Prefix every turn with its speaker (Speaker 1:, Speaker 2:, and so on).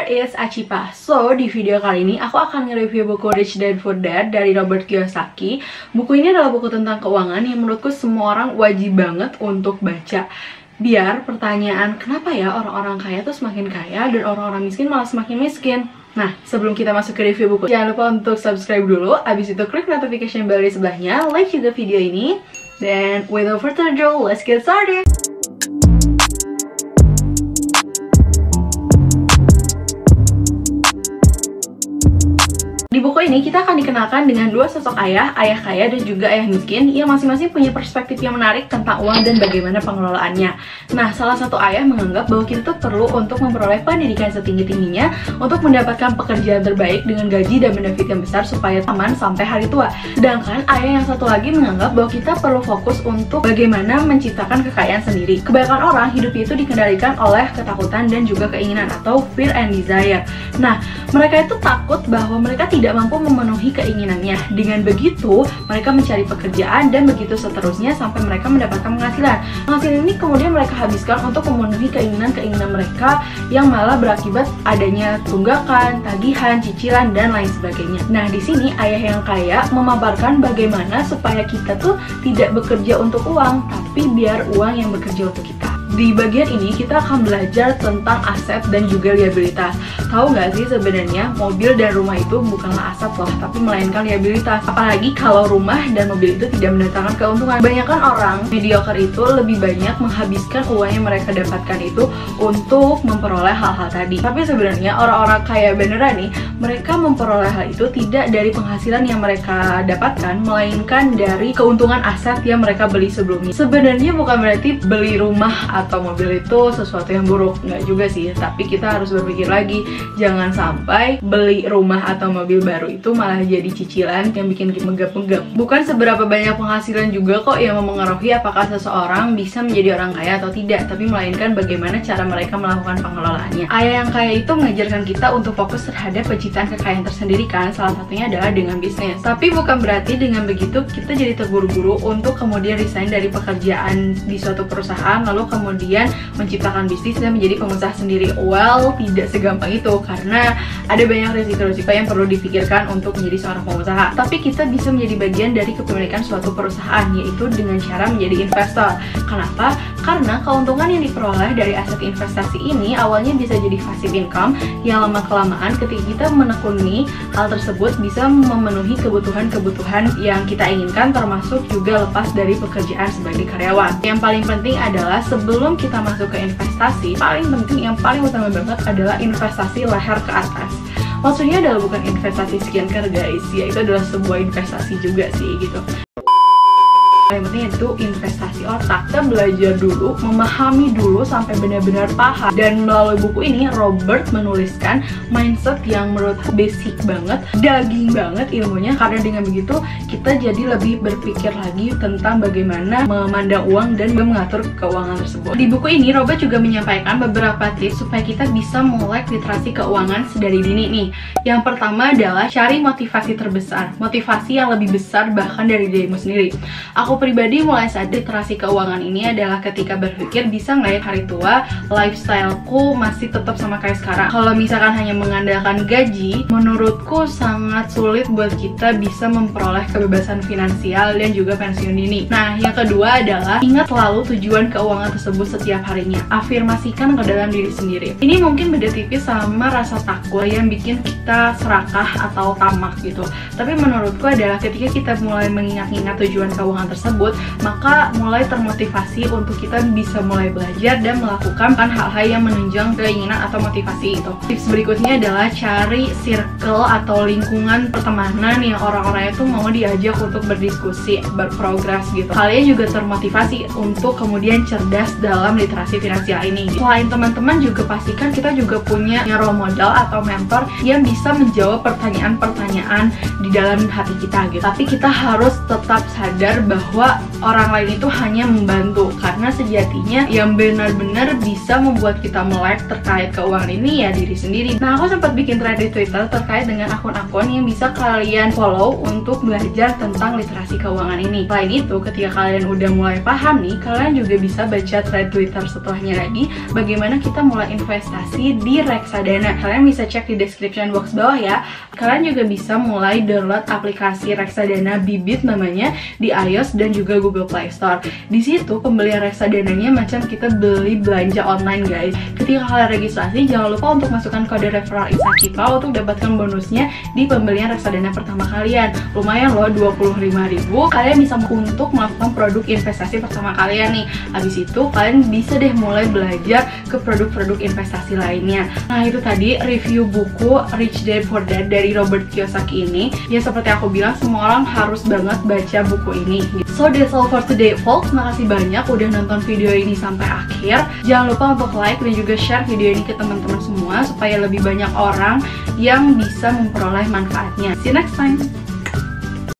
Speaker 1: is Acipa. So, di video kali ini aku akan nge-review buku Rich Dad Poor Dad dari Robert Kiyosaki. Buku ini adalah buku tentang keuangan yang menurutku semua orang wajib banget untuk baca. Biar pertanyaan kenapa ya orang-orang kaya tuh semakin kaya dan orang-orang miskin malah semakin miskin. Nah, sebelum kita masuk ke review buku, jangan lupa untuk subscribe dulu. Abis itu klik notification bell di sebelahnya, like juga video ini. Dan without further ado, let's get started! Di buku ini kita akan dikenalkan dengan dua sosok ayah kaya dan juga ayah miskin yang masing-masing punya perspektif yang menarik tentang uang dan bagaimana pengelolaannya. Nah, salah satu ayah menganggap bahwa kita tuh perlu untuk memperoleh pendidikan setinggi-tingginya untuk mendapatkan pekerjaan terbaik dengan gaji dan benefit yang besar supaya aman sampai hari tua. Sedangkan ayah yang satu lagi menganggap bahwa kita perlu fokus untuk bagaimana menciptakan kekayaan sendiri. Kebanyakan orang hidup itu dikendalikan oleh ketakutan dan juga keinginan atau fear and desire. Nah, mereka itu takut bahwa mereka tidak mampu memenuhi keinginannya. Dengan begitu, mereka mencari pekerjaan dan begitu seterusnya sampai mereka mendapatkan penghasilan. Penghasilan ini kemudian mereka habiskan untuk memenuhi keinginan-keinginan mereka yang malah berakibat adanya tunggakan, tagihan, cicilan, dan lain sebagainya. Nah, di sini ayah yang kaya memaparkan bagaimana supaya kita tuh tidak bekerja untuk uang, tapi biar uang yang bekerja untuk kita. Di bagian ini kita akan belajar tentang aset dan juga liabilitas. Tahu nggak sih sebenarnya mobil dan rumah itu bukanlah aset loh, tapi melainkan liabilitas. Apalagi kalau rumah dan mobil itu tidak mendatangkan keuntungan. Kebanyakan orang mediocre itu lebih banyak menghabiskan uang yang mereka dapatkan itu untuk memperoleh hal-hal tadi. Tapi sebenarnya orang-orang kaya beneran nih, mereka memperoleh hal itu tidak dari penghasilan yang mereka dapatkan, melainkan dari keuntungan aset yang mereka beli sebelumnya. Sebenarnya bukan berarti beli rumah atau mobil itu sesuatu yang buruk, nggak juga sih, tapi kita harus berpikir lagi, jangan sampai beli rumah atau mobil baru itu malah jadi cicilan yang bikin menggap-menggap. Bukan seberapa banyak penghasilan juga kok yang memengaruhi apakah seseorang bisa menjadi orang kaya atau tidak, tapi melainkan bagaimana cara mereka melakukan pengelolaannya. Ayah yang kaya itu mengajarkan kita untuk fokus terhadap penciptaan kekayaan tersendiri kan, salah satunya adalah dengan bisnis. Tapi bukan berarti dengan begitu kita jadi terburu-buru untuk kemudian resign dari pekerjaan di suatu perusahaan lalu kemudian menciptakan bisnis dan menjadi pengusaha sendiri. Well, tidak segampang itu karena ada banyak risiko-risiko yang perlu dipikirkan untuk menjadi seorang pengusaha. Tapi kita bisa menjadi bagian dari kepemilikan suatu perusahaan, yaitu dengan cara menjadi investor. Kenapa? Karena keuntungan yang diperoleh dari aset investasi ini awalnya bisa jadi passive income yang lama-kelamaan ketika kita menekuni hal tersebut bisa memenuhi kebutuhan-kebutuhan yang kita inginkan, termasuk juga lepas dari pekerjaan sebagai karyawan. Yang paling penting adalah sebelum kita masuk ke investasi, yang paling utama banget adalah investasi leher ke atas. Maksudnya adalah bukan investasi skincare guys, ya itu adalah sebuah investasi juga sih gitu. Yang penting itu investasi otak. Kita belajar dulu, memahami dulu sampai benar-benar paham. Dan melalui buku ini Robert menuliskan mindset yang menurut basic banget, daging banget ilmunya. Karena dengan begitu kita jadi lebih berpikir lagi tentang bagaimana memandang uang dan mengatur keuangan tersebut. Di buku ini Robert juga menyampaikan beberapa tips supaya kita bisa mulai literasi keuangan sedari dini nih. Yang pertama adalah cari motivasi terbesar, motivasi yang lebih besar bahkan dari dirimu sendiri. Aku pribadi mulai sadar literasi keuangan ini adalah ketika berpikir bisa nggak ya hari tua lifestyleku masih tetap sama kayak sekarang. Kalau misalkan hanya mengandalkan gaji, menurutku sangat sulit buat kita bisa memperoleh kebebasan finansial dan juga pensiun dini. Nah, yang kedua adalah ingat selalu tujuan keuangan tersebut setiap harinya. Afirmasikan ke dalam diri sendiri. Ini mungkin beda tipis sama rasa takut yang bikin kita serakah atau tamak gitu. Tapi menurutku adalah ketika kita mulai mengingat-ingat tujuan keuangan tersebut, maka mulai termotivasi untuk kita bisa mulai belajar dan melakukan hal-hal yang menunjang keinginan atau motivasi itu. Tips berikutnya adalah cari circle atau lingkungan pertemanan yang orang-orang itu mau diajak untuk berdiskusi, berprogres gitu. Kalian juga termotivasi untuk kemudian cerdas dalam literasi finansial ini. Selain teman-teman juga pastikan kita juga punya role model atau mentor yang bisa menjawab pertanyaan-pertanyaan di dalam hati kita gitu. Tapi kita harus tetap sadar bahwa bahwa orang lain itu hanya membantu, karena sejatinya yang benar-benar bisa membuat kita melek terkait keuangan ini ya diri sendiri. Nah, aku sempat bikin thread di Twitter terkait dengan akun-akun yang bisa kalian follow untuk belajar tentang literasi keuangan ini. Selain itu, ketika kalian udah mulai paham nih, kalian juga bisa baca thread Twitter setelahnya lagi bagaimana kita mulai investasi di reksadana. Kalian bisa cek di description box bawah ya. Kalian juga bisa mulai download aplikasi reksadana Bibit namanya di iOS dan juga Google Play Store. Di situ pembelian reksadananya macam kita beli belanja online guys. Ketika kalian registrasi, jangan lupa untuk masukkan kode referral Isakipa untuk dapatkan bonusnya di pembelian reksadana pertama kalian. Lumayan loh, 25.000. Kalian bisa untuk melakukan produk investasi pertama kalian nih. Habis itu kalian bisa deh mulai belajar ke produk-produk investasi lainnya. Nah, itu tadi review buku Rich Dad Poor Dad dari Robert Kiyosaki ini. Ya seperti aku bilang, semua orang harus banget baca buku ini. So that's all for today folks. Makasih banyak udah nonton video ini sampai akhir. Jangan lupa untuk like dan juga share video ini ke teman-teman semua supaya lebih banyak orang yang bisa memperoleh manfaatnya. See you next time.